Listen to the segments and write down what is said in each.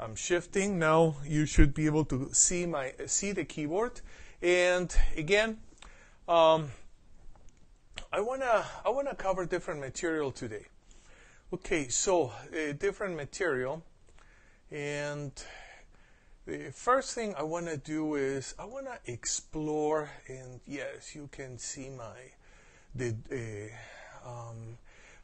I'm shifting. Now you should be able to see the keyboard. And again, I wanna cover different material today. Okay, so different material, and the first thing I want to do is I want to explore, and yes, you can see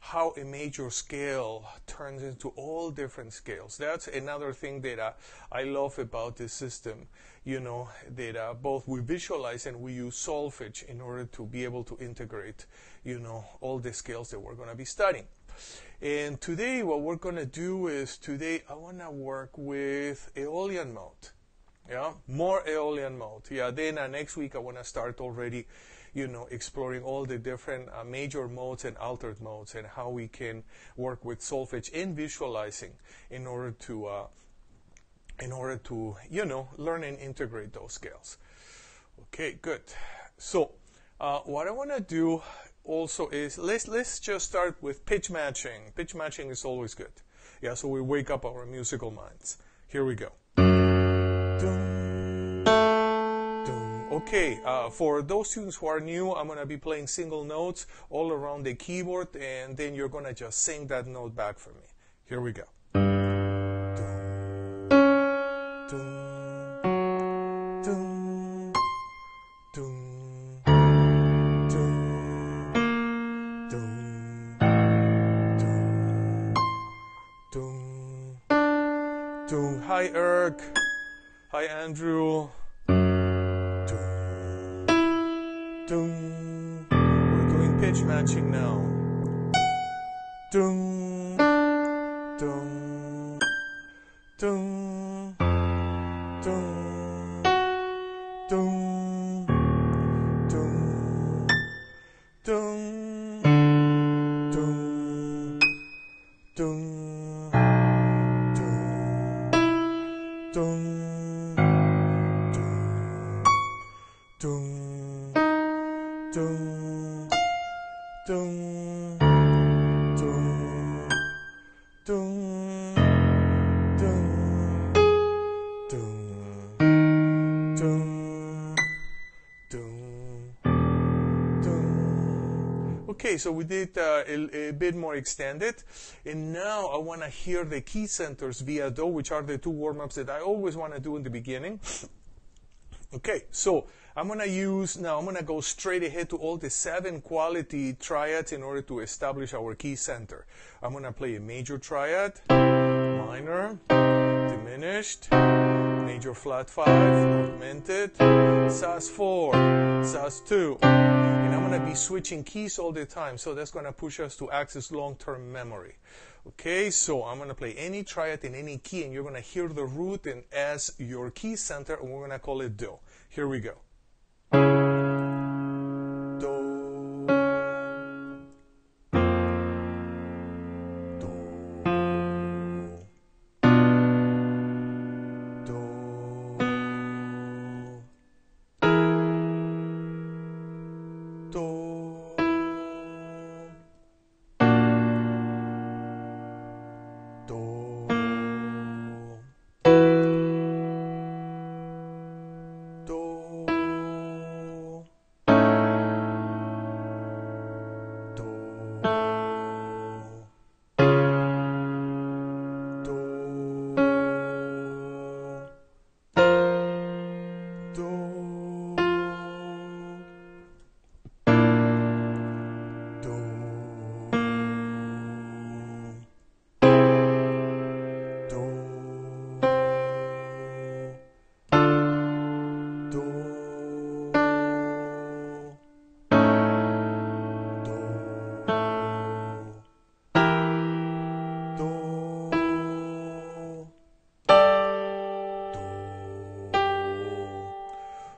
how a major scale turns into all different scales. That's another thing that I love about this system, that both we visualize and we use Solfege in order to be able to integrate, all the scales that we're going to be studying. And today what we're going to do is I want to work with Aeolian Mode. Yeah, more Aeolian Mode. Yeah, then next week I want to start already, exploring all the different major modes and altered modes and how we can work with Solfege in visualizing in order to learn and integrate those scales. Okay, good. So what I want to do also is let's just start with pitch matching. Pitch matching is always good. Yeah, so we wake up our musical minds. Here we go. Okay, for those students who are new, I'm going to be playing single notes all around the keyboard, and then you're going to just sing that note back for me. Here we go. Hi, Eric. Hi, Andrew. We're doing pitch matching now. Okay, so we did a bit more extended, and now I want to hear the key centers via do, which are the two warm-ups that I always want to do in the beginning. Okay, so I'm going to go straight ahead to all the 7 quality triads in order to establish our key center. I'm going to play a major triad, minor, diminished, major flat 5, augmented, sus4, sus2. And I'm going to be switching keys all the time, so that's going to push us to access long-term memory. Okay, so I'm going to play any triad in any key, and you're going to hear the root and as your key center, and we're going to call it do. Here we go.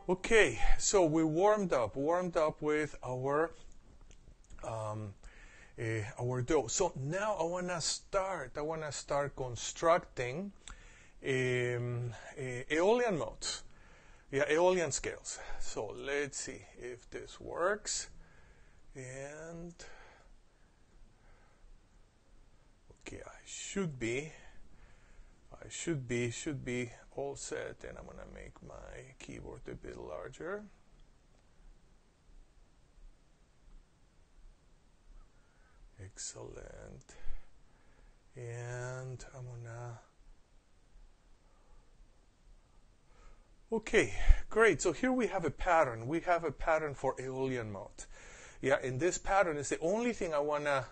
Okay, so we warmed up with our do. So now I want to start constructing Aeolian modes. Yeah, Aeolian scales. So let's see if this works. And okay, I should be I should be all set, and I'm gonna make my keyboard a bit larger. Excellent. And I'm gonna... Okay, great. So here we have a pattern. We have a pattern for Aeolian Mode. Yeah, and this pattern is the only thing I wanna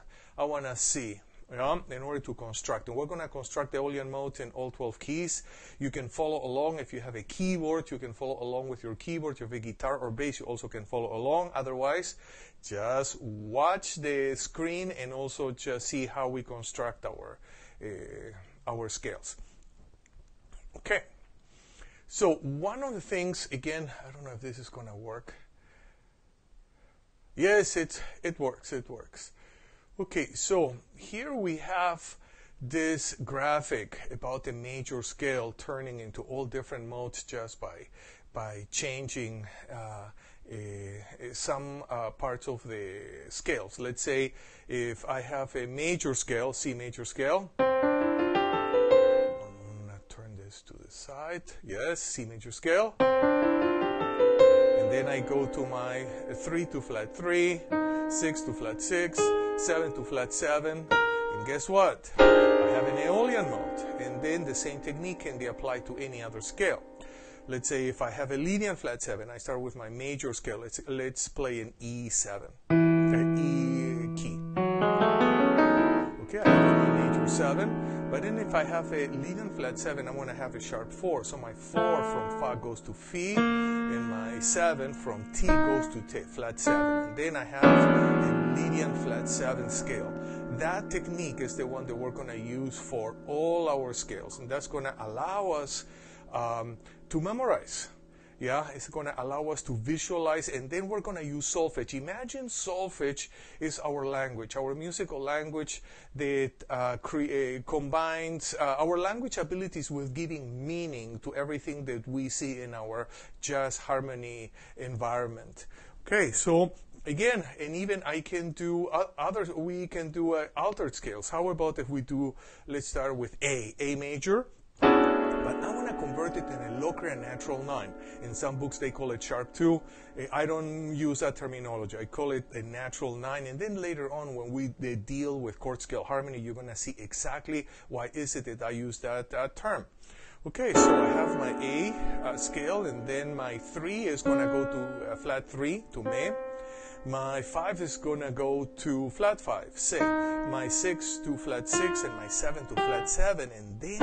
see. Yeah, in order to construct. And we're going to construct the Aeolian Mode in all 12 keys. You can follow along. If you have a keyboard, you can follow along with your keyboard. If you have a guitar or bass, you also can follow along. Otherwise, just watch the screen and also just see how we construct our scales. Okay. So one of the things, again, I don't know if this is going to work. Yes, it works. It works. Okay, so here we have this graphic about the major scale turning into all different modes just by changing some parts of the scales. Let's say if I have a major scale, C major scale. I'm going to turn this to the side. Yes, C major scale. And then I go to my 3 to flat 3, 6 to flat 6, 7 to flat 7, and guess what? I have an Aeolian Mode, and then the same technique can be applied to any other scale. Let's say if I have a Lydian flat 7, I start with my major scale. Let's play an E7, E key. Okay, I have my major 7, but then if I have a Lydian flat 7, I'm going to have a sharp 4. So my 4 from Fa goes to Fi, and my 7 from T goes to T, flat 7. And then I have a Lydian flat 7 scale. That technique is the one that we're going to use for all our scales, and that's going to allow us to memorize. Yeah, it's going to allow us to visualize, and then we're going to use solfege. Imagine solfege is our language, our musical language that combines our language abilities with giving meaning to everything that we see in our jazz harmony environment. Okay, so again, and even I can do we can do altered scales. How about if we do, let's start with A major. But I want to convert it in a Locrian natural 9. In some books they call it sharp 2. I don't use that terminology. I call it a natural 9. And then later on when we deal with chord scale harmony, you're going to see exactly why is it that I use that term. Okay, so I have my A scale, and then my 3 is going to go to flat 3, to Me. My 5 is going to go to flat 5, Si. My 6 to flat 6, and my 7 to flat 7. And then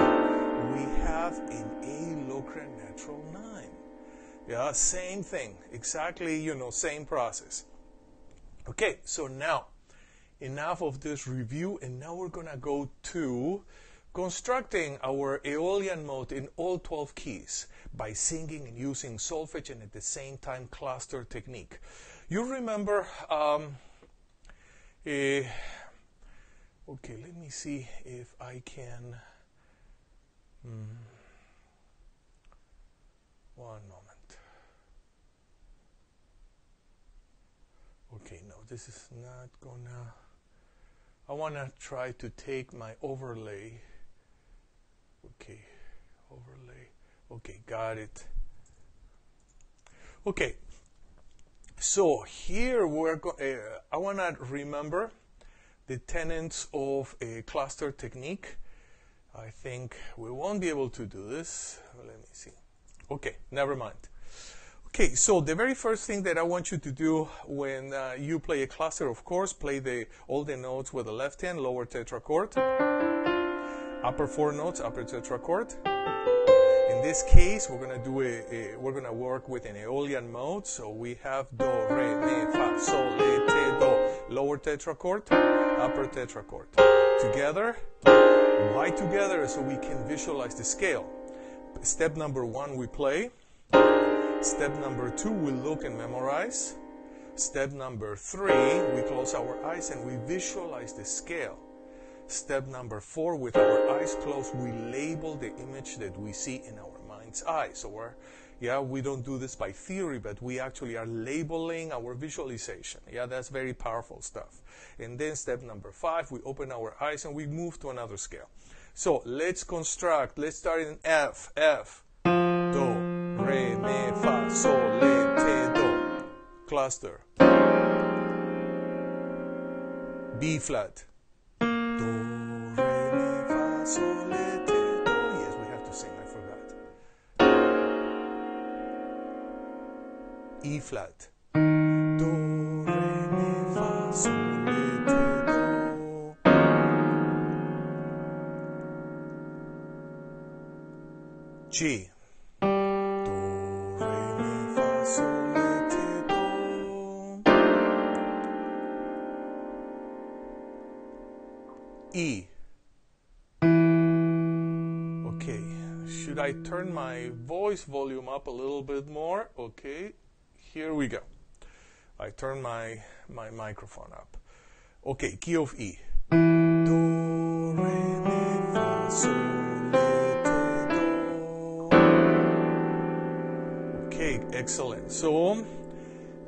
we have an A Locrian natural 9. Yeah, same thing. Exactly, same process. Okay, so now, enough of this review, and now we're going to go to constructing our Aeolian Mode in all 12 keys by singing and using solfege and at the same time cluster technique. You remember, okay, let me see if I can, one moment. Okay, no, this is not gonna, I wanna try to take my overlay. Okay, overlay. Okay, got it. Okay, so here I want to remember the tenets of a cluster technique. I think we won't be able to do this. Let me see. Okay, never mind. Okay, so the very first thing that I want you to do when you play a cluster, of course, play all the notes with the left hand, lower tetrachord. Upper 4 notes, upper tetrachord. In this case, we're going to do we're going to work with an Aeolian mode. So we have do, re, mi, fa, sol, le, te, do, lower tetrachord, upper tetrachord. Together. Why together? So we can visualize the scale. Step number 1, we play. Step number 2, we look and memorize. Step number 3, we close our eyes and we visualize the scale. Step number 4, with our eyes closed, we label the image that we see in our mind's eye. So we don't do this by theory, but we actually are labeling our visualization. Yeah, that's very powerful stuff. And then step number 5, we open our eyes and we move to another scale. So let's construct. Let's start in F. F. Do, re, mi, fa, sol, le, te, do. Cluster. B flat. Do, re, mi, fa, sol, le, te, do. Yes, we have to sing. I forgot. E flat. Do, re, mi, fa, sol, le, te, do. G. Do, re, mi, fa, sol, le, te, do. E. Okay, should I turn my voice volume up a little bit more? Okay, here we go. I turn my microphone up. Okay, key of E. Do, re, mi, fa, sol, le, te, do. Okay, excellent. So,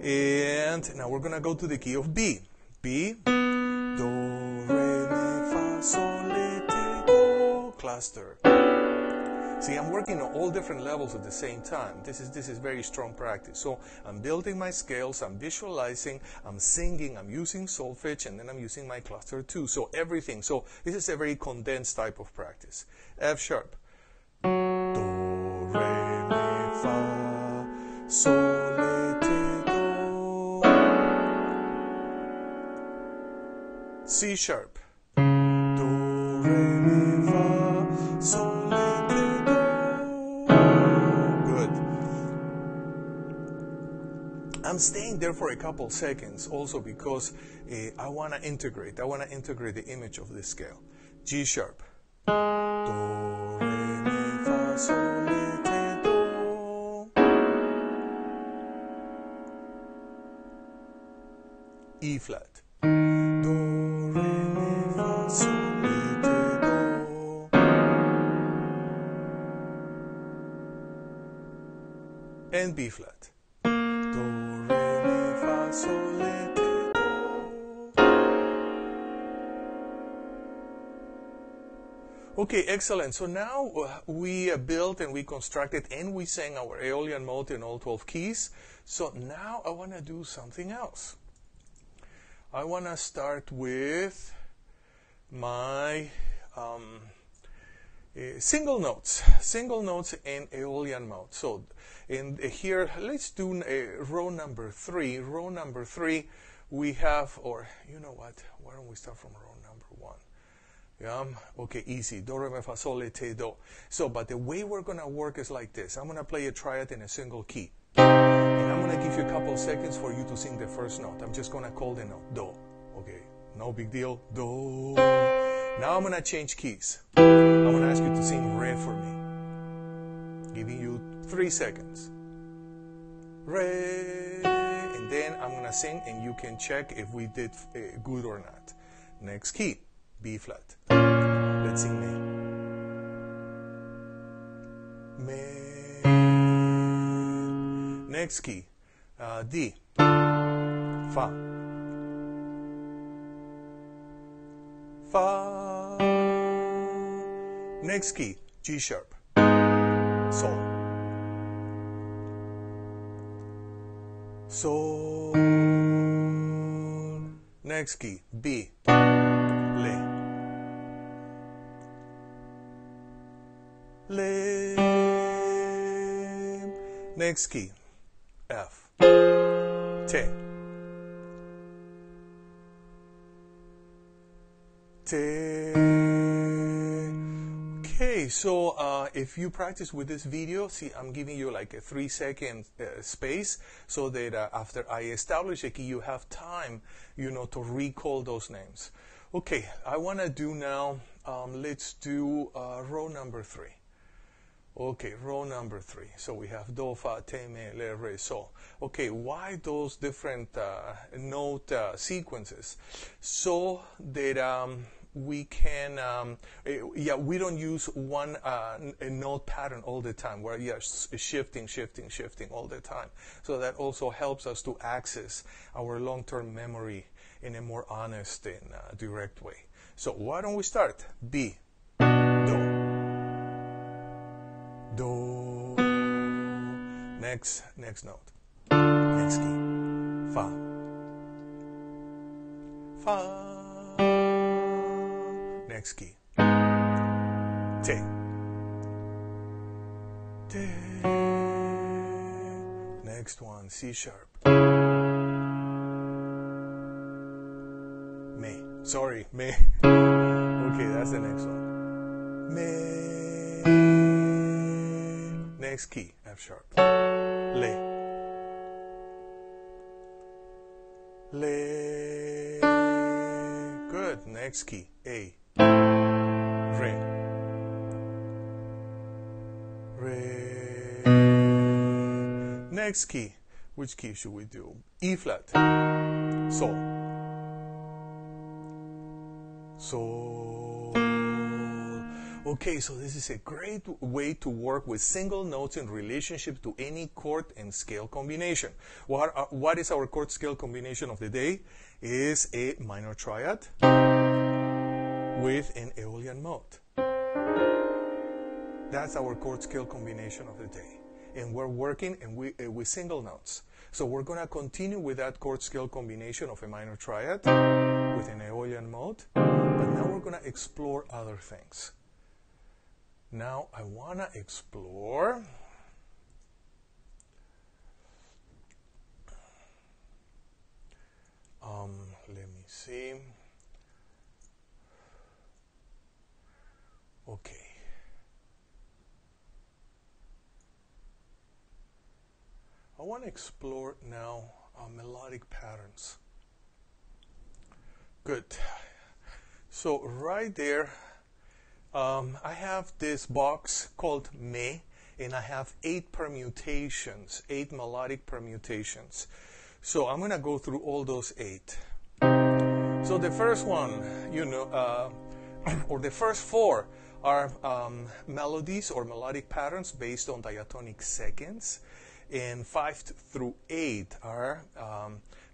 and now we're gonna go to the key of B. B. Do, re, mi, fa, sol, le, te, do. Cluster. See, I'm working on all different levels at the same time. This is very strong practice. So I'm building my scales, I'm visualizing, I'm singing, I'm using solfege, and then I'm using my cluster too. So everything. So this is a very condensed type of practice. F sharp. Do, re, mi, fa, sol, le, te, do. C sharp. Do, re, mi, fa, sol, le, te, do. Good. I'm staying there for a couple seconds also because I want to integrate. I want to integrate the image of this scale. G sharp. Do, re, mi, fa, sol, le, te, do. E flat. Do, re, mi, fa, sol, le, te, do. And B flat. Do, re, mi, fa, sol, le, te, do. Okay, excellent. So now we built and we constructed and we sang our Aeolian mode in all 12 keys. So now I want to do something else. I want to start with my single notes in Aeolian mode. So in here, let's do row number 3. Row number 3, we have, or you know what? Why don't we start from row number 1? Yeah, okay, easy. Do, re, mi, fa, sol, le, te, do. So, but the way we're gonna work is like this. I'm gonna play a triad in a single key, and I'm gonna give you a couple seconds for you to sing the first note. I'm just gonna call the note do. Okay, no big deal. Do. Now I'm gonna change keys. I'm gonna ask you to sing re for me. Giving you 3 seconds. Re, and then I'm gonna sing, and you can check if we did good or not. Next key, B flat. Let's sing me. Me. Next key, D. Fa. Fa. Next key, G sharp. Sol. Sol. Next key, B. Le. Le. Next key, F. Te. Te. Okay, so if you practice with this video, see, I'm giving you like a 3-second space so that after I establish a key, you have time, to recall those names. Okay, I want to do now, let's do row number 3. Okay, row number 3. So we have do, fa, te, me, le, re, sol. Okay, why those different note sequences? So that we can, we don't use one note pattern all the time. We're shifting all the time. So that also helps us to access our long-term memory in a more honest and direct way. So why don't we start? B. Do, next note. Next key. Fa. Fa. Next key. Te. Te. Next one, C sharp. Me. Sorry, me. Okay, that's the next one. Me. Next key, F sharp. Le. Le. Good. Next key, A. Re. Re. Next key. Which key should we do? E flat. Sol. Sol. Okay, so this is a great way to work with single notes in relationship to any chord and scale combination. What is our chord scale combination of the day? Is a minor triad with an Aeolian mode. That's our chord scale combination of the day. And we're working with single notes. So we're going to continue with that chord scale combination of a minor triad with an Aeolian mode. But now we're going to explore other things. Now I want to explore let me see. Okay. I want to explore now melodic patterns. Good. So right there, I have this box called Me, and I have 8 permutations, 8 melodic permutations. So I'm going to go through all those 8. So the first one, or the first 4 are melodies or melodic patterns based on diatonic seconds. And 5 through 8 are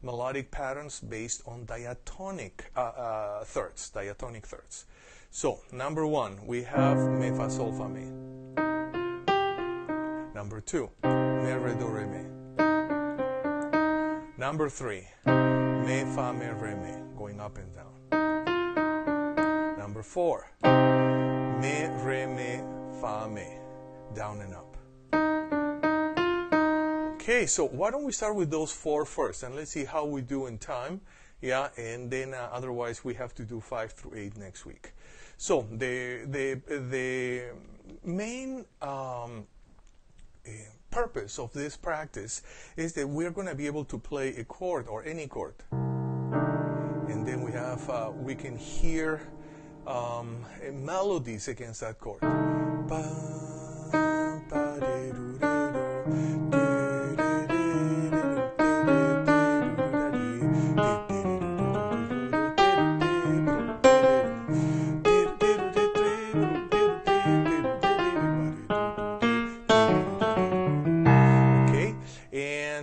melodic patterns based on diatonic thirds. So, number 1, we have Me, Fa, Sol, Fa, Me. Number 2, Me, Re, Do, Re, Mi. Number 3, Me, Fa, Me, Re, Mi, going up and down. Number 4, Me, Re, Mi, Fa, Mi, down and up. Okay, so why don't we start with those 4 first, and let's see how we do in time. Yeah, and then otherwise we have to do 5 through 8 next week. So the main purpose of this practice is that we're going to be able to play a chord or any chord, and then we can hear melodies against that chord.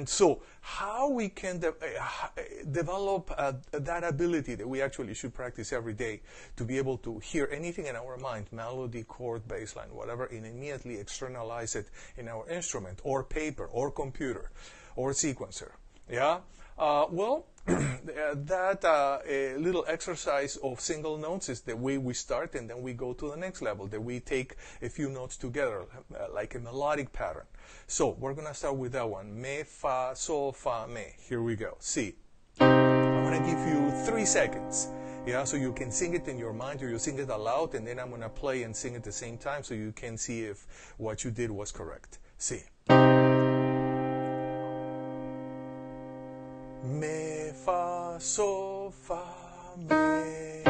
So how we can develop that ability that we actually should practice every day to be able to hear anything in our mind, melody, chord, bass line, whatever, and immediately externalize it in our instrument or paper or computer or sequencer. Yeah? That little exercise of single notes is the way we start, and then we go to the next level, that we take a few notes together, like a melodic pattern. So we're going to start with that one. Me, Fa, Sol, Fa, Me. Here we go. See. I'm going to give you 3 seconds. Yeah, so you can sing it in your mind or you sing it aloud, and then I'm going to play and sing at the same time so you can see if what you did was correct. See. Me, Fa, Sol, Fa, Me.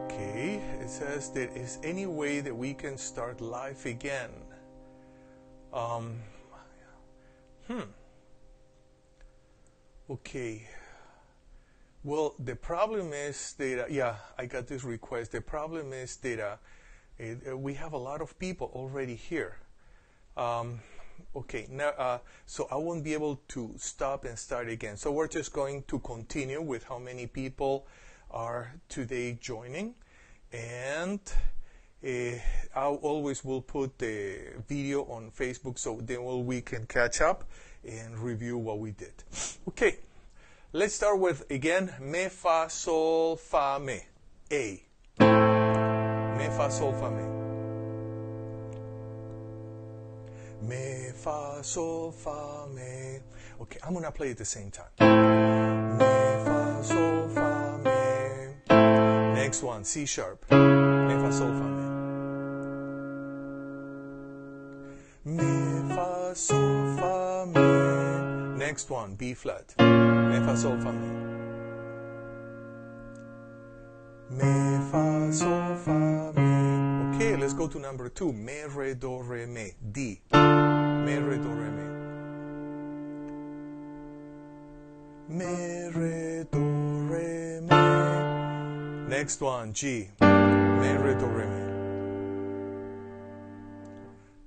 Okay, it says there is any way that we can start life again. Okay. Well, the problem is that, I got this request. The problem is that we have a lot of people already here. Okay, now, so I won't be able to stop and start again. So we're just going to continue with how many people are today joining. And I always will put the video on Facebook so then we can catch up and review what we did. Okay, let's start with, again, me, fa, sol, fa, me. A. Me, fa, sol, fa, me. Me, fa, sol, fa, me. Okay, I'm going to play at the same time. Me, fa, sol, fa, me. Next one, C sharp. Me, fa, sol, fa, me. Me, fa, sol, fa, me. Next one, B flat. Me, fa, sol, fa, me. Me, fa, sol, fa, me. Okay, let's go to number 2. Me, re, do, re, me. D. Me, re, do, re, me. Me, re, do, re, me. Next one, G. Me, re, do, re, me.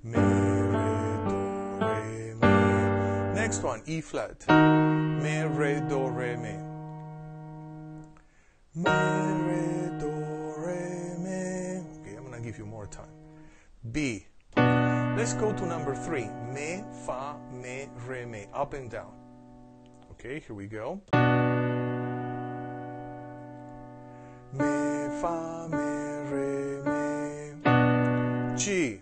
Me, re, do, re, me. Next one, E flat. Me, re, do, re, me. Me, re, do, re, me. Okay, I'm gonna give you more time. B. Let's go to number 3. Me, fa, me, re, me. Up and down. Okay, here we go. Me, fa, me, re, me. G.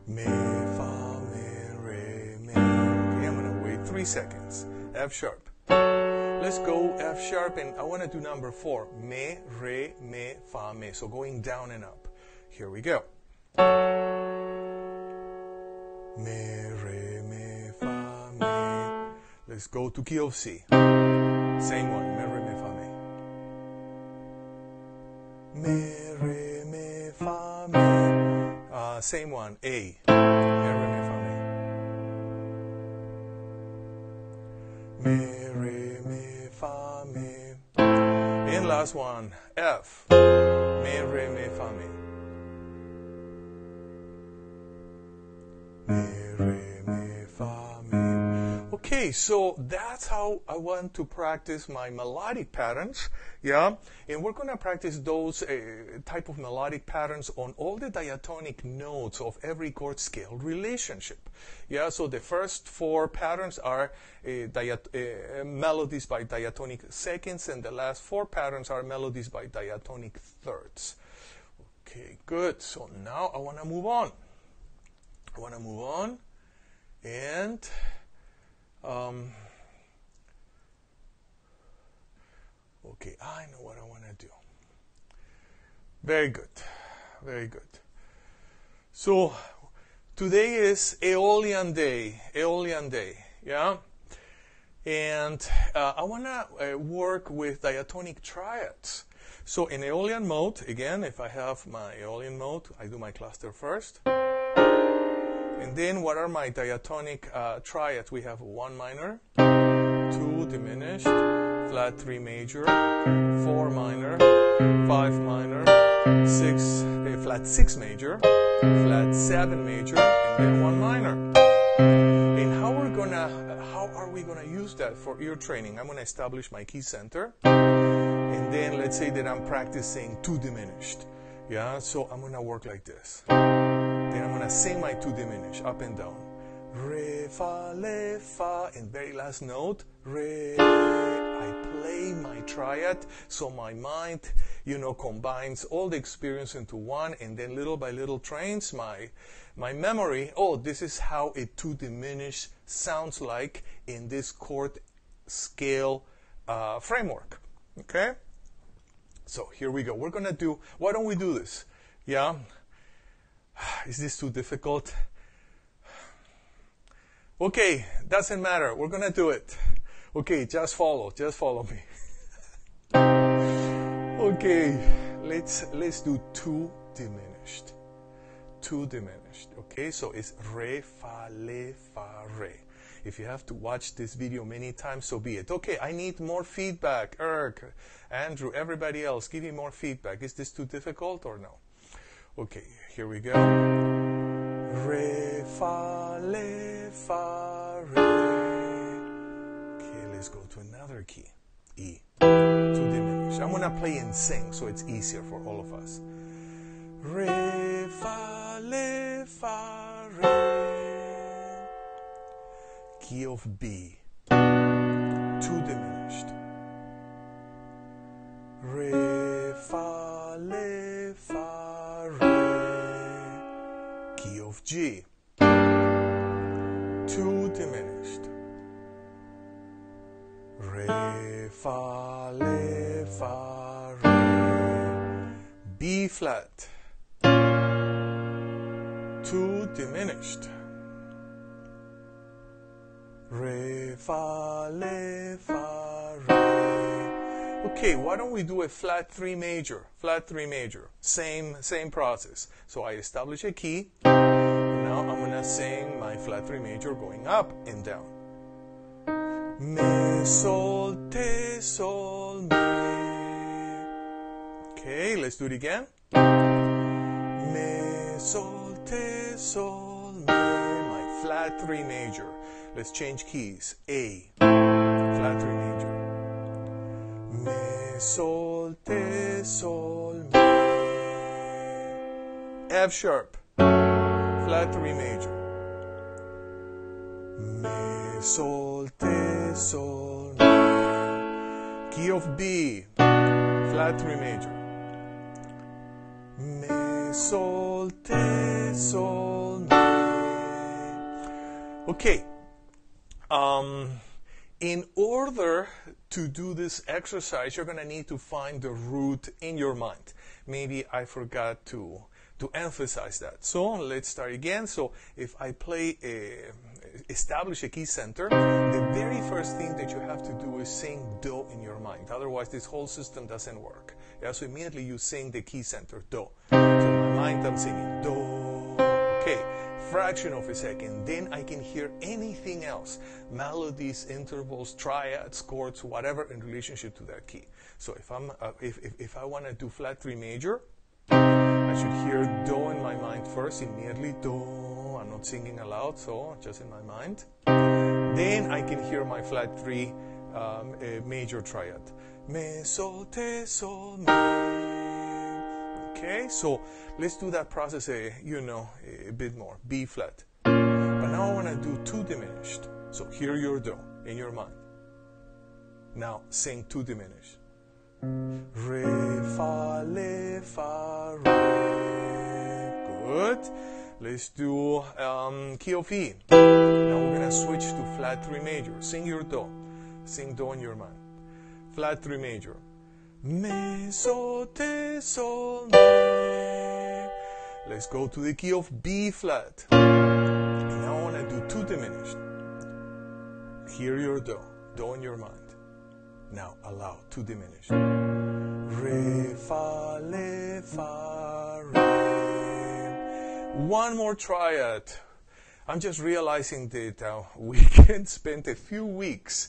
Me, fa, me, re, me. Okay, I'm going to wait 3 seconds. F sharp. Let's go F sharp, and I want to do number 4. Me, re, me, fa, me. So going down and up. Here we go. Me, re, me, fa, me. Let's go to key of C. Same one. Me, re, me, fa, me. Me, re, me, fa, me. Same one. A. Me, re, me, fa, me. Me, re, me, fa, me. And last one. F. Me, re, me, fa, me. Me, re, me, fa, me. Okay, so that's how I want to practice my melodic patterns, yeah? And we're going to practice those type of melodic patterns on all the diatonic notes of every chord scale relationship, yeah? So the first 4 patterns are melodies by diatonic seconds, and the last 4 patterns are melodies by diatonic thirds. Okay, good. So now I want to move on. And okay, I know what I want to do. Very good, very good. So today is Aeolian Day, yeah? And I want to work with diatonic triads. So in Aeolian mode, again, if I have my Aeolian mode, I do my cluster first. And then what are my diatonic triads? We have 1 minor, 2 diminished, flat 3 major, 4 minor, 5 minor, 6 flat 6 major, flat 7 major, and then 1 minor. And how are we gonna use that for ear training? I'm gonna establish my key center, and then let's say that I'm practicing 2 diminished. Yeah, so I'm gonna work like this. Then I'm gonna sing my 2 diminished, up and down. Re, fa, le, fa, and very last note, re. I play my triad, so my mind, combines all the experience into one, and then little by little trains my memory. Oh, this is how a 2 diminished sounds like in this chord scale framework. Okay? So here we go. We're gonna do. Why don't we do this? Yeah. Is this too difficult? Okay, doesn't matter. We're gonna do it. Okay, just follow me. Okay, let's do 2 diminished. 2 diminished. Okay, so it's re, fa, le, fa, re. If you have to watch this video many times, so be it. Okay, I need more feedback. Erg, Andrew, everybody else, give me more feedback. Is this too difficult or no? Okay, here we go. Re, fa, le, fa, re. Okay, let's go to another key. E. to diminished. I'm gonna play in sync so it's easier for all of us. Re, fa, le, fa, re. Key of B, 2 diminished. Re, fa, le, fa, re. Key of G, 2 diminished. Re, fa, le, fa, re. B flat, 2 diminished. Re, fa, le, fa, re. Okay, why don't we do a flat 3 major? Flat 3 major. Same process. So I establish a key. Now I'm going to sing my flat 3 major going up and down. Me, sol, te, sol, me. Okay, let's do it again. Me, sol, te, sol, me. My flat 3 major. Let's change keys. A, flat 3 major. Me, sol, te, sol, me. F sharp, flat 3 major. Me, sol, te, sol, me. Key of B, flat 3 major. Me, sol, te, sol, me. Okay. In order to do this exercise, you're going to need to find the root in your mind. Maybe I forgot to emphasize that. So let's start again. So if I establish a key center, the very first thing that you have to do is sing do in your mind. Otherwise, this whole system doesn't work. Yeah, so immediately you sing the key center, do. So in my mind, I'm singing do. Okay. Fraction of a second, then I can hear anything else, melodies, intervals, triads, chords, whatever in relationship to that key. So if I want to do flat 3 major, I should hear do in my mind first, immediately do. I'm not singing aloud, so just in my mind. Then I can hear my flat 3 major triad. Me, sol, te, sol, me. Okay, so let's do that process, a bit more. B flat. But now I want to do 2 diminished. So hear your do in your mind. Now sing 2 diminished. Re, fa, le, fa, re. Good. Let's do key of E. Now we're going to switch to flat 3 major. Sing your do. Sing do in your mind. Flat 3 major. Me, sol, te, sol, me. Let's go to the key of B flat. And now I want to do 2 diminished. Hear your do. Do in your mind. Now allow 2 diminished. Re, fa, le, fa, re. One more triad. I'm just realizing that we can spend a few weeks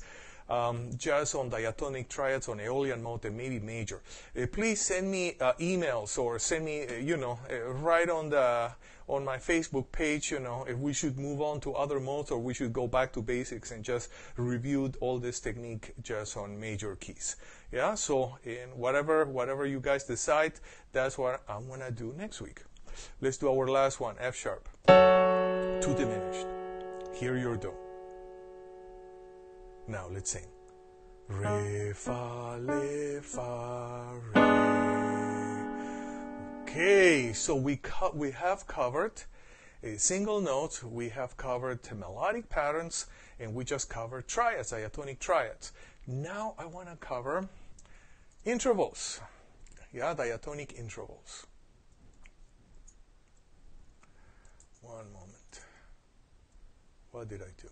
just on Diatonic Triads, on Aeolian Mode, and maybe major. Please send me emails or send me, right on my Facebook page, if we should move on to other modes or we should go back to basics and just review all this technique just on major keys. Yeah, so in whatever you guys decide, that's what I'm going to do next week. Let's do our last one, F sharp. 2 diminished. Hear your do. Now let's sing. Re, fa, le, fa, re. Okay, so we have covered a single note, we have covered melodic patterns, and we just covered triads, diatonic triads. Now I want to cover intervals. Yeah, diatonic intervals. One moment. What did I do?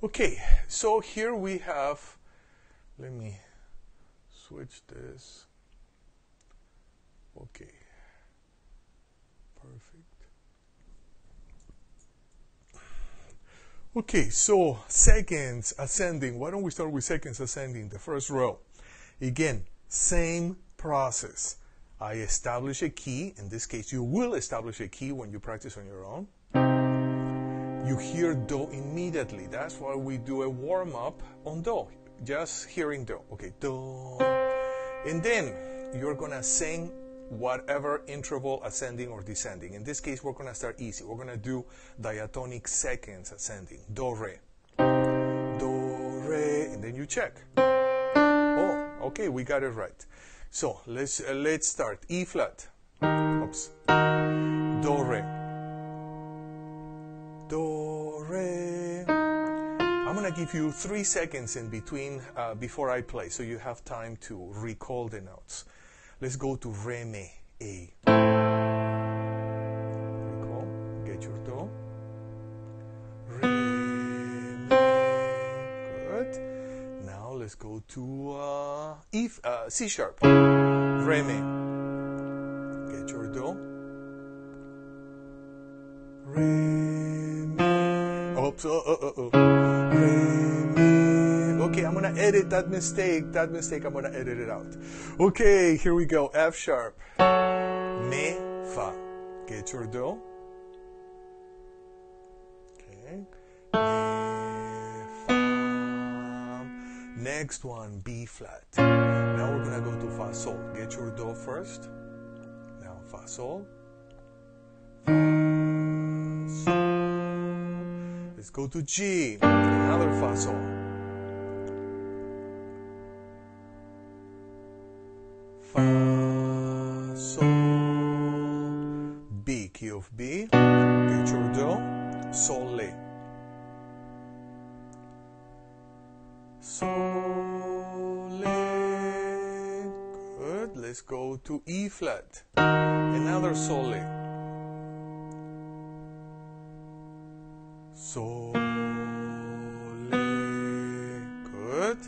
Okay, so here we have, let me switch this. Okay, perfect. Okay, so seconds ascending. Why don't we start with seconds ascending, the first row. Again, same process. I establish a key. In this case, you will establish a key when you practice on your own. You hear do immediately. That's why we do a warm-up on do. just hearing do. Okay, do. And then you're going to sing whatever interval ascending or descending. In this case, we're going to start easy. We're going to do diatonic seconds ascending. Do, re. Do, re. And then you check. Oh, okay, we got it right. So let's start. E flat. Oops. Do, re. Do, re. I'm going to give you 3 seconds in between before I play, so you have time to recall the notes. Let's go to re, me, a. Recall. Get your do. Re, me. Good. Now let's go to C sharp. Re, me. Get your do. Re, me. Oops. Re, mi. Okay, I'm going to edit that mistake. That mistake, I'm going to edit it out. Okay, here we go. F sharp. Me, fa. Get your do. Okay. Me, fa. Next one, B flat. Now we're going to go to fa sol. Get your do first. Now fa sol. Fa, sol. Let's go to G. Another fa sol. Fa, sol, B, key of B, get your do, sol, le. Sol, le, good, let's go to E flat, another sol, le. Sol, le, good,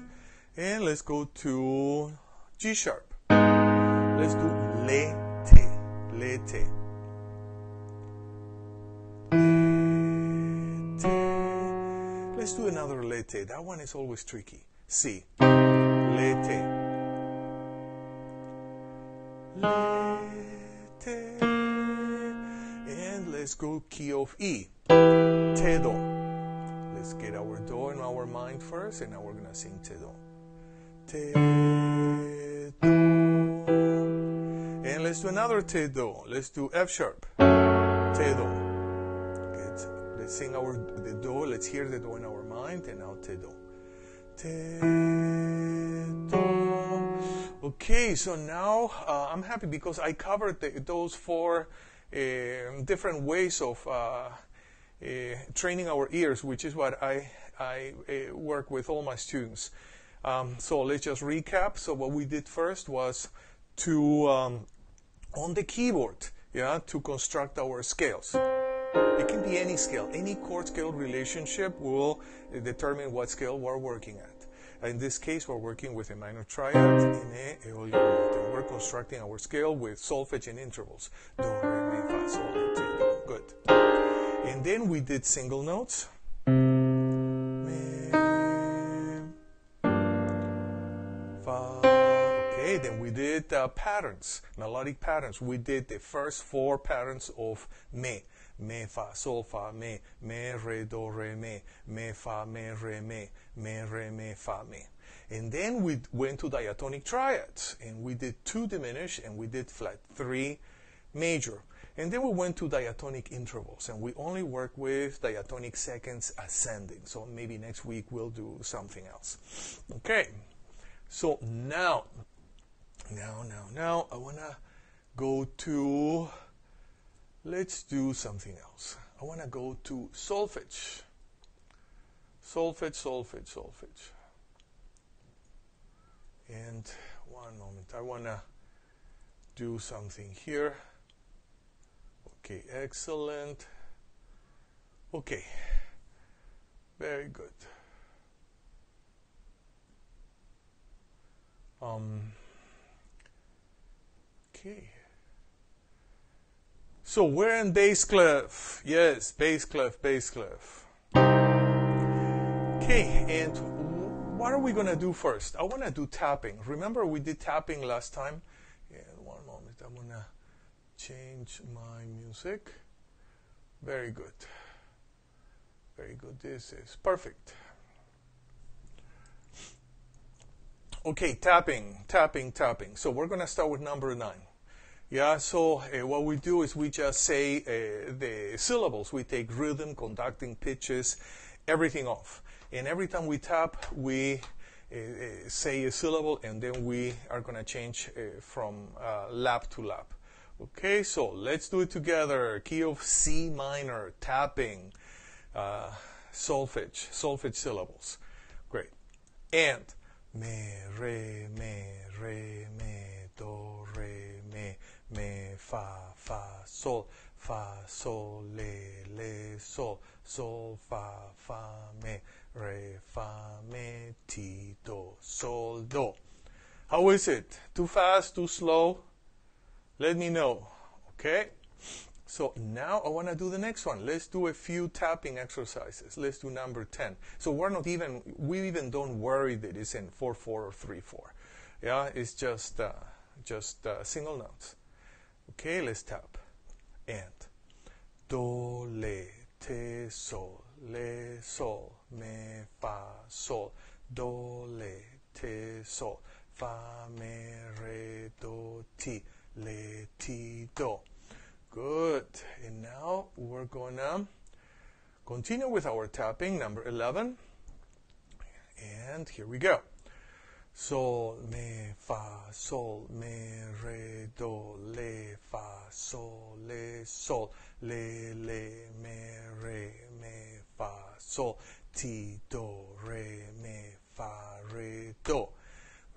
and let's go to G sharp. Let's do le, te, le, te. Le, te. Let's do another le, te. That one is always tricky. C, le, te. Le, te. And let's go key of E. Te, do. Let's get our do in our mind first, and now we're going to sing te, do. Te, do. And let's do another te, do. Let's do F sharp. Te, do. Let's sing the do. Let's hear the do in our mind, and now te, do. Te, do. Okay, so now I'm happy because I covered those 4 different ways of training our ears, which is what I work with all my students. So let's just recap. So what we did first was to, on the keyboard, to construct our scales. It can be any scale. Any chord-scale relationship will determine what scale we're working at. In this case, we're working with a minor triad in a Aeolian Mode. And we're constructing our scale with solfege and intervals. Do, re, mi, fa, sol, la, ti, do. Good. And then we did single notes. Mi, fa. Okay, then we did patterns, melodic patterns. We did the first 4 patterns of me. Me, fa, sol, fa, me, re, do, re, me, fa, re, me, fa, me. And then we went to diatonic triads, and we did 2 diminished, and we did flat, 3 major. And then we went to diatonic intervals, and we only work with diatonic seconds ascending. So maybe next week we'll do something else. Okay, so now I want to go to, let's do something else. I want to go to solfege. Solfege. And one moment, I want to do something here. Okay, excellent. Okay, very good. Okay. So we're in bass clef. Yes, bass clef. Okay, and what are we going to do first? I want to do tapping. Remember we did tapping last time? And one moment, I'm going to change my music. Very good. Very good. This is perfect. Okay, tapping. So we're going to start with number 9. Yeah, so what we do is we just say the syllables. We take rhythm, conducting, pitches, everything off. And every time we tap, we say a syllable, and then we are going to change from lap to lap. Okay, so let's do it together. Key of C minor, tapping, solfege syllables. Great. And me, re, do, me, fa, sol, le, sol, fa, me, re, fa, me, ti, do, sol, do. How is it? Too fast, too slow? Let me know, okay? So now I want to do the next one. Let's do a few tapping exercises. Let's do number 10. So we even don't worry that it's in 4/4 or 3/4. Yeah, it's just single notes. Okay, let's tap. And do, le, te, sol, me, fa, sol, do, le, te, sol, fa, me, re, do, ti, le, ti, do. Good. And now we're going to continue with our tapping, number 11. And here we go. Sol, me, fa, sol, me, re, do, le, fa, sol, le, me, re, fa, sol, ti, do, re, me, fa, re, do.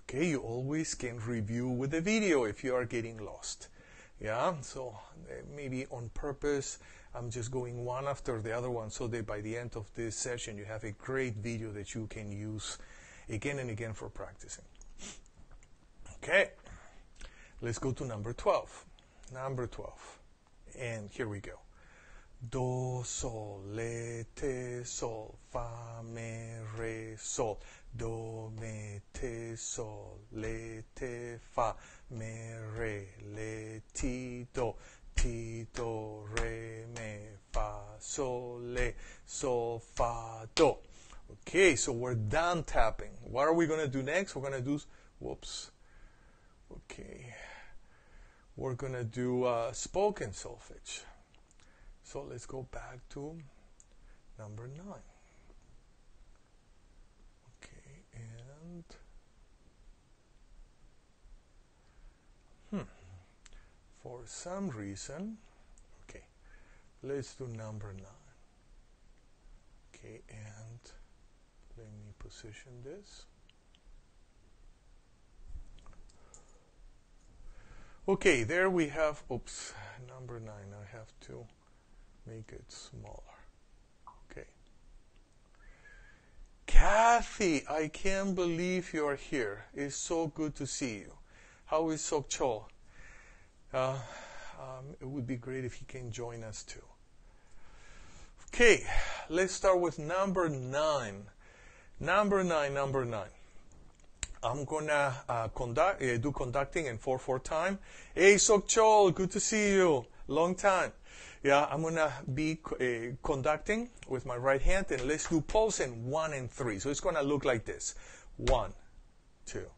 Okay, you always can review with the video if you are getting lost. Yeah, so maybe on purpose, I'm just going one after the other one so that by the end of this session, you have a great video that you can use again and again for practicing. Okay, let's go to number 12. Number 12. And here we go. Do, sol, le, te, sol, fa, me, re, sol. Do, me, te, sol, le, te, fa, me, re, le, ti, do, re, me, fa, sol, le, sol, fa, do. Okay, so we're done tapping. What are we going to do next? We're going to do, whoops. Okay, we're going to do spoken solfege. So let's go back to number 9. Okay, and for some reason, okay, let's do number 9. Okay, and let me position this. Okay, there we have, oops, number 9. I have to make it smaller. Okay. Kathy, I can't believe you're here. It's so good to see you. How is Sok Chol? It would be great if he can join us too. Okay, let's start with number 9. Number 9. I'm gonna do conducting in 4/4 time. Hey, Sok Chol, good to see you. Long time. Yeah, I'm going to be conducting with my right hand, and let's do pulse in 1 and 3. So it's going to look like this. 1, 2,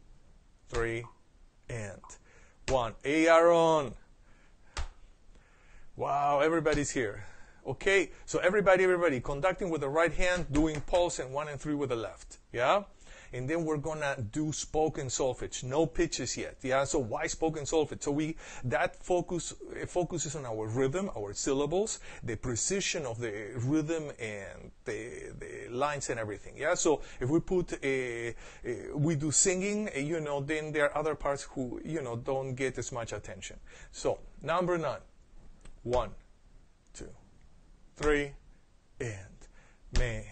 3, and 1. Hey, Aaron. Wow, everybody's here. Okay, so everybody, conducting with the right hand, doing pulse in 1 and 3 with the left. Yeah? And then we're going to do spoken solfege. No pitches yet. Yeah, so why spoken solfege? So that focuses on our rhythm, our syllables, the precision of the rhythm and the lines and everything. Yeah, so if we we do singing, then there are other parts who, don't get as much attention. So, number 9. 1, 2, 3, and me,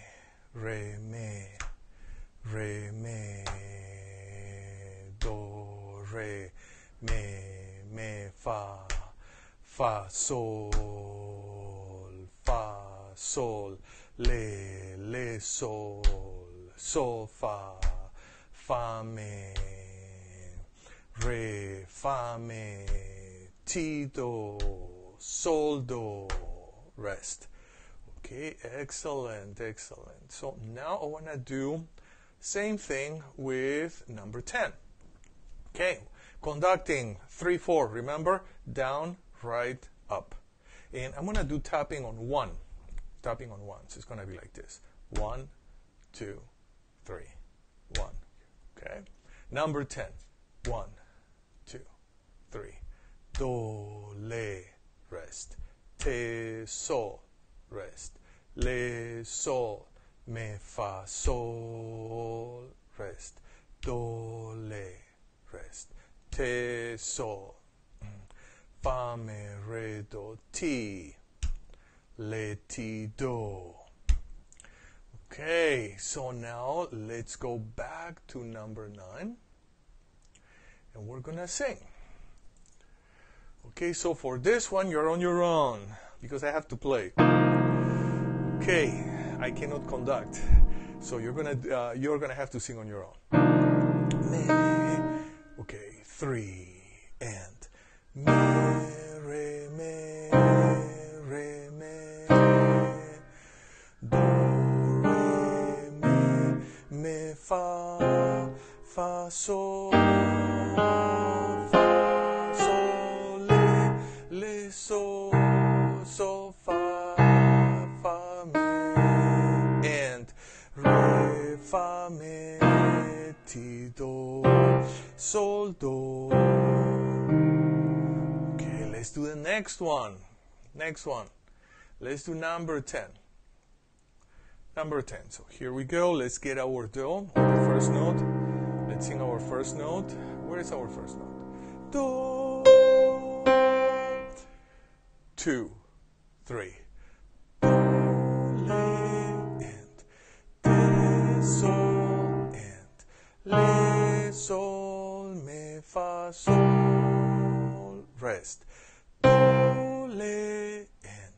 re, me, do, re, me, fa, sol, le, sol, fa, me, re, fa, me, ti, do, sol, do, rest. Okay, excellent. So now I want to do Same thing with number 10. Okay, conducting 3/4. Remember, down, right, up. And I'm going to do tapping on 1. Tapping on 1. So it's going to be like this. 1, 2, 3, 1. Okay. Number 10. 1, 2, 3. Do, le, rest. Te, sol, rest. Le, sol, me, fa, sol, rest. Do, le, rest. Te, sol. Fa, me, re, do, ti. Le, ti, do. Okay, so now let's go back to number 9. And we're going to sing. Okay, so for this one, you're on your own. Because I have to play. Okay, I cannot conduct. So you're gonna have to sing on your own. Me. Okay, 3 and me, re, me, re, me, do, re, mi, fa, fa, sol, le, sol, sol, fa, fa, mi, and re, fa, mi, ti, do, sol, do. Okay, let's do the next one. Next one. Let's do number 10. Number 10. So here we go. Let's get our do on the first note. Let's sing our first note. Where is our first note? Do. 2, 3. Do, le, and te, sol, and le, sol, me, fa, sol, rest. Do, le, and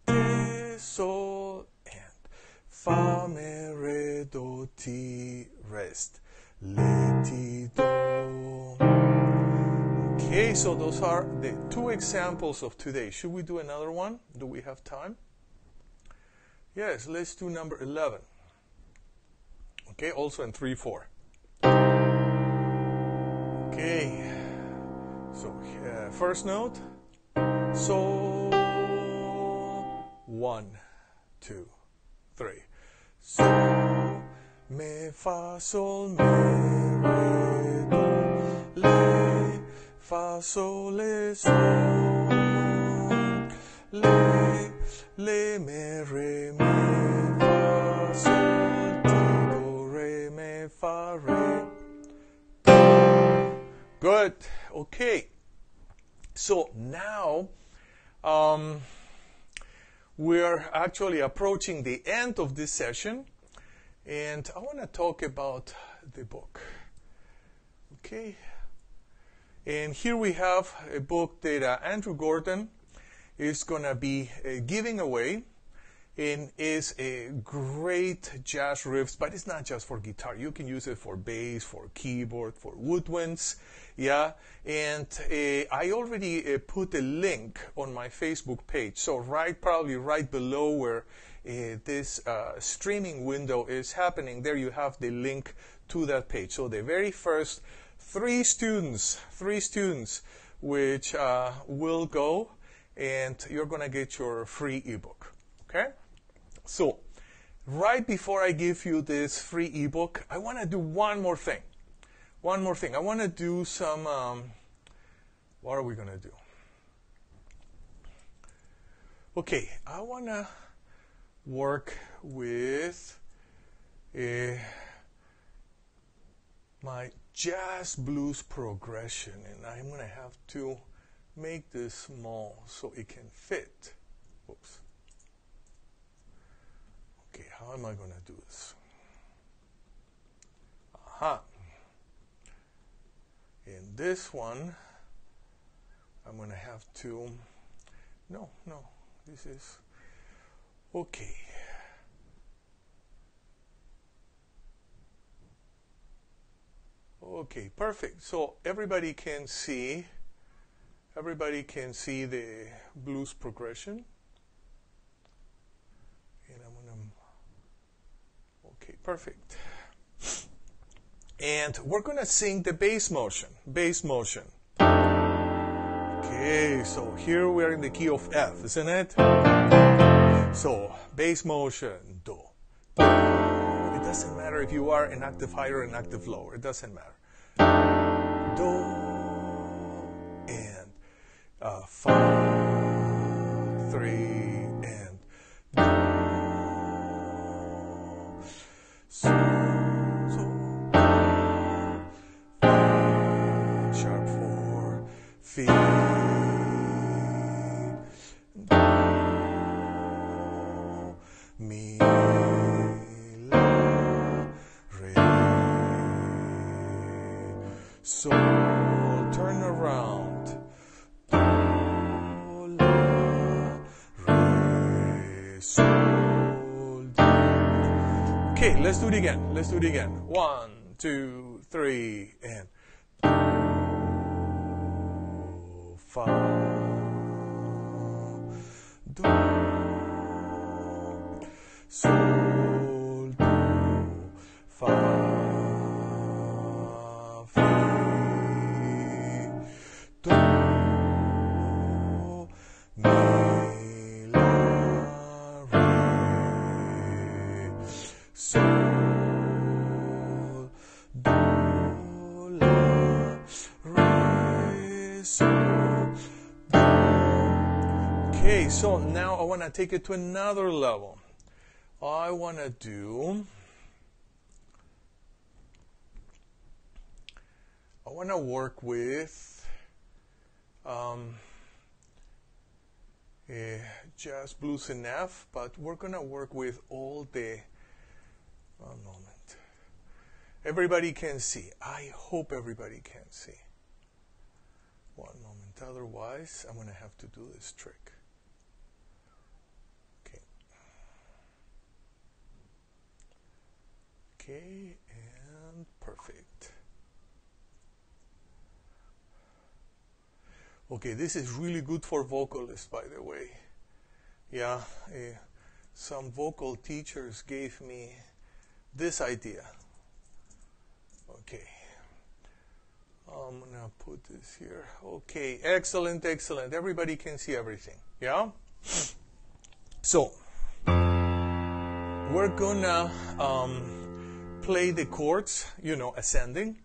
te, sol, and fa, me, re, do, ti, rest. Le, ti, do. Okay, so those are the 2 examples of today. Should we do another one? Do we have time? Yes, let's do number 11. Okay, also in 3/4. Okay, so first note, sol, 1, 2, 3. Sol, me, fa, sol, me, re, do, le, fa, sol, le, sol, le, me, re, mi, fa, sol, ti, do, re, me, fa, re. Good. Okay. So now we're actually approaching the end of this session, and I want to talk about the book. Okay. And here we have a book that Andrew Gordon is going to be giving away, and is a great jazz riffs, but it's not just for guitar. You can use it for bass, for keyboard, for woodwinds, yeah. And I already put a link on my Facebook page. So probably right below where this streaming window is happening, there you have the link to that page. So the very first 3 students, which will go, and you're going to get your free ebook. Okay? So, right before I give you this free ebook, I want to do one more thing. I want to do some, what are we going to do? Okay, I want to work with my jazz blues progression, and I'm going to have to make this small so it can fit. Oops. Okay, how am I going to do this? Aha. In this one, I'm going to have to, no, this is, okay. Okay, perfect. So everybody can see the blues progression. And I'm going to, okay, perfect. And we're going to sing the bass motion. Bass motion. Okay, so here we are in the key of F, isn't it? So, bass motion, do. It doesn't matter if you are an octave higher or an octave lower. It doesn't matter. Do and 5, 3 and do. So, sharp 4, fi, do, mi, la, re, sol, turn around, do, la, re, sol, do. Okay, let's do it again. Let's do it again. 1, 2, 3, and do, fa, do, sol, do, fa, fi, do, mi, la, re, sol, do, la, re, sol, do. Okay, so now I want to take it to another level. I want to work with jazz, blues, and F, but we're going to work with all the, one moment. Everybody can see. I hope everybody can see. One moment. Otherwise, I'm going to have to do this trick. Okay. Okay, and perfect. Okay, this is really good for vocalists, by the way. Yeah, some vocal teachers gave me this idea. Okay. I'm going to put this here. Okay, excellent, excellent. Everybody can see everything. Yeah? So, we're going to play the chords, ascending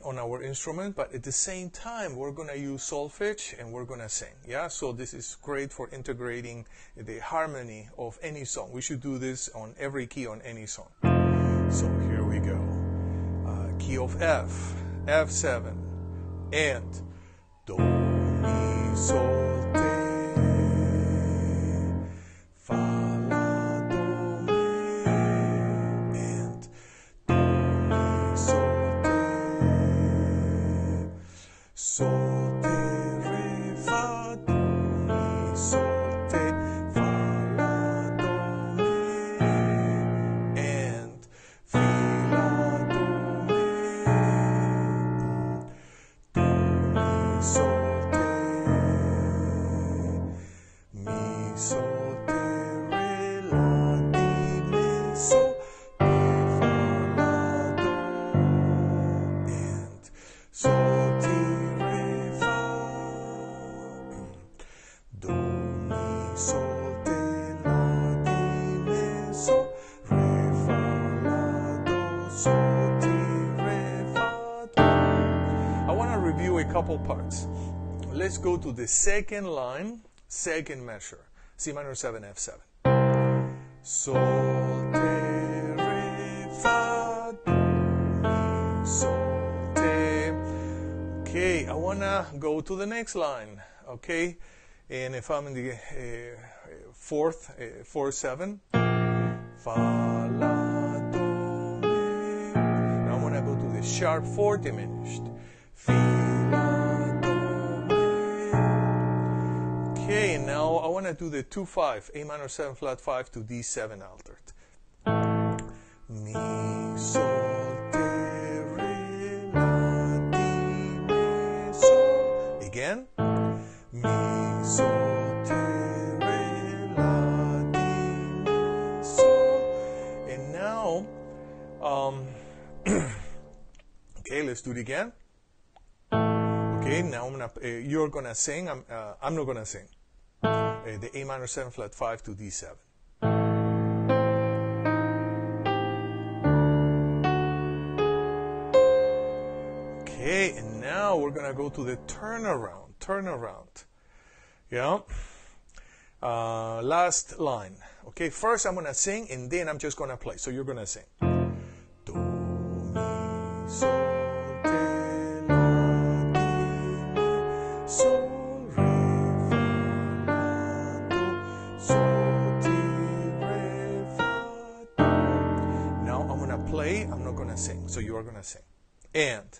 on our instrument, but at the same time, we're going to use solfege and we're going to sing. Yeah? So this is great for integrating the harmony of any song. We should do this on every key on any song. So here we go. Key of F, F7, and do, mi, sol, te, fa, la, do, mi, and do, mi, sol, te, sol, te, re, fa, do, mi, sol, te, fa, la, do, mi, and fi, la, do, sol, te, mi, sol, te, re, la, di, mi, sol, te, fa, la, do, and sol, ti, re, fa, do, mi, sol, te, la, di, mi, sol, re, fa, la, do, sol, ti, re, fa, do. I want to review a couple parts. Let's go to the second line, second measure, C minor 7, F7. Sol, te, re, fa, do, mi, sol, te. Okay, I want to go to the next line, okay? And if I'm in the fourth, 4-7, fa, la, do, mi. Now I want to go to the sharp 4 diminished. Fi, la, do, mi. Okay, now I want to do the 2-5, A minor 7 flat 5 to D7 altered. Mi, sol, te, re, la, di, mi, sol. Again. Mi, sol, te, re, la, di, mi, sol. And now, Let's do it again. Okay, now you're gonna sing. I'm not gonna sing. The A minor 7 flat 5 to D7. Okay, and now we're gonna go to the turnaround. Yeah. Last line. Okay, first I'm gonna sing and then I'm just gonna play. So you're gonna sing. Do, mi, sol, te, la, di, mi, sol, re, fa, la, do, sol, ti, re, fa, do. Now I'm gonna play, I'm not gonna sing. So you are gonna sing. And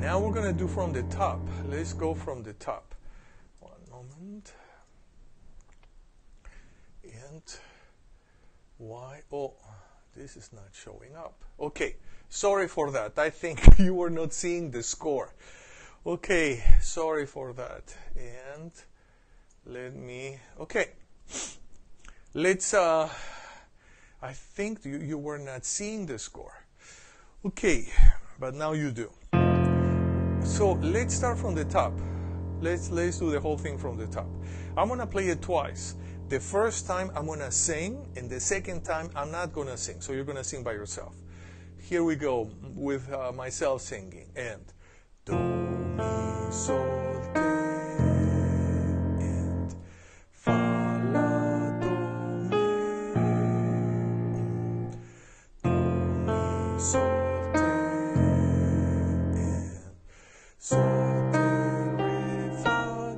now we're going to do from the top. Let's go from the top. One moment. And why? Oh, this is not showing up. Okay, sorry for that. I think you were not seeing the score. Okay, sorry for that. And let me, okay. Let's, I think you were not seeing the score. Okay, but now you do. So let's start from the top. Let's do the whole thing from the top. I'm gonna play it twice. The first time I'm gonna sing, and the second time I'm not gonna sing. So you're gonna sing by yourself. Here we go with myself singing. And do, mi, sol, te, and fa, la, do, mi, do, mi, sol. Sol, te, re, fa,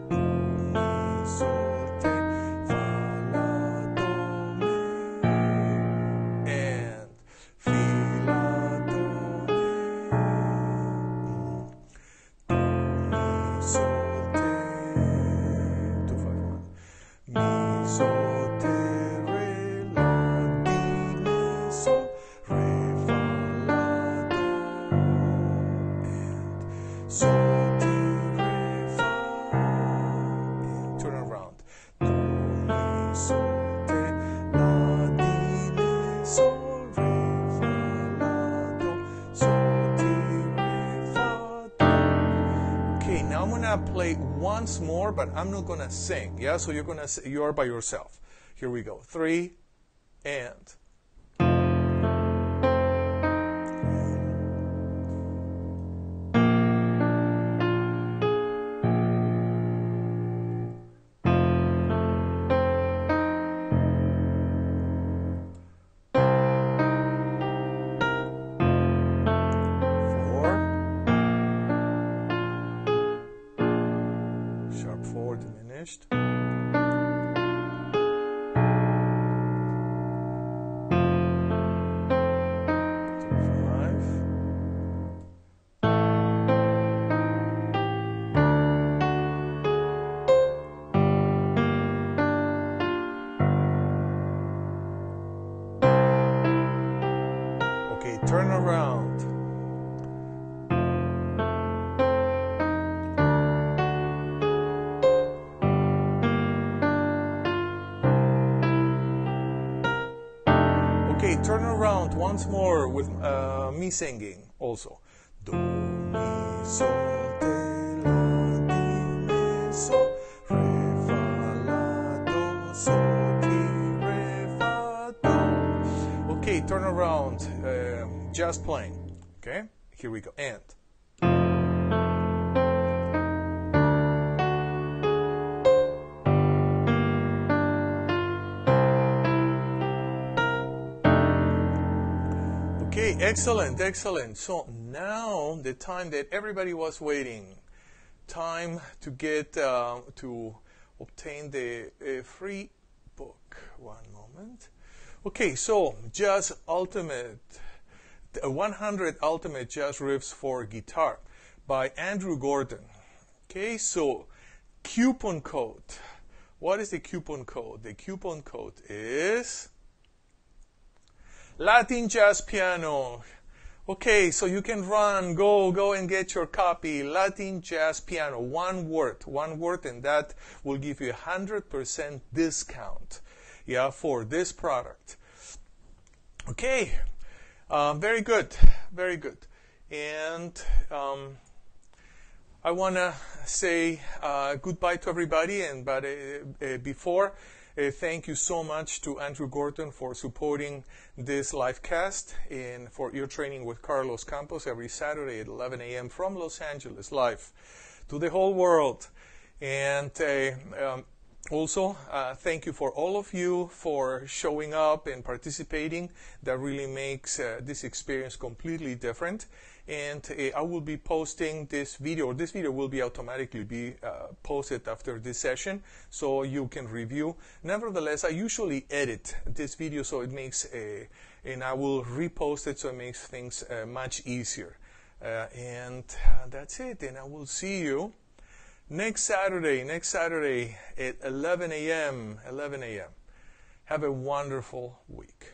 do, mi, sol, te, fa, la, do, mi, and fi, la, do, mi, sol, te, 2, 5, 1, mi, sol, te, re, la, di, mi, sol, re, fa, la, do, and sol. Play once more, but I'm not gonna sing. Yeah, so you're by yourself. Here we go. 3 and. Diminished. 5. Okay, turn around. Turn around once more with me singing also. Do, mi, sol, te, la, di, mi, sol, re, fa, la, do, sol, ti, re, fa, do. Okay, turn around, just playing. Okay, here we go. And. Excellent, excellent. So now the time that everybody was waiting, time to get to obtain the free book. One moment. Okay, so Jazz Ultimate, 100 Ultimate Jazz Riffs for Guitar by Andrew Gordon. Okay, so coupon code. What is the coupon code? The coupon code is Latin Jazz Piano. Okay, so you can go and get your copy, Latin Jazz Piano, one word, and that will give you 100% discount, yeah, for this product. Okay, very good, very good. And I want to say goodbye to everybody, but before, thank you so much to Andrew Gorton for supporting this live cast and for your training with Carlos Campos every Saturday at 11 a.m. from Los Angeles, live to the whole world. And also, thank you for all of you for showing up and participating. That really makes this experience completely different. And I will be posting this video. This video will be automatically be posted after this session, so you can review. Nevertheless, I usually edit this video so it makes and I will repost it so it makes things much easier. And that's it. And I will see you next Saturday at 11 a.m. Have a wonderful week.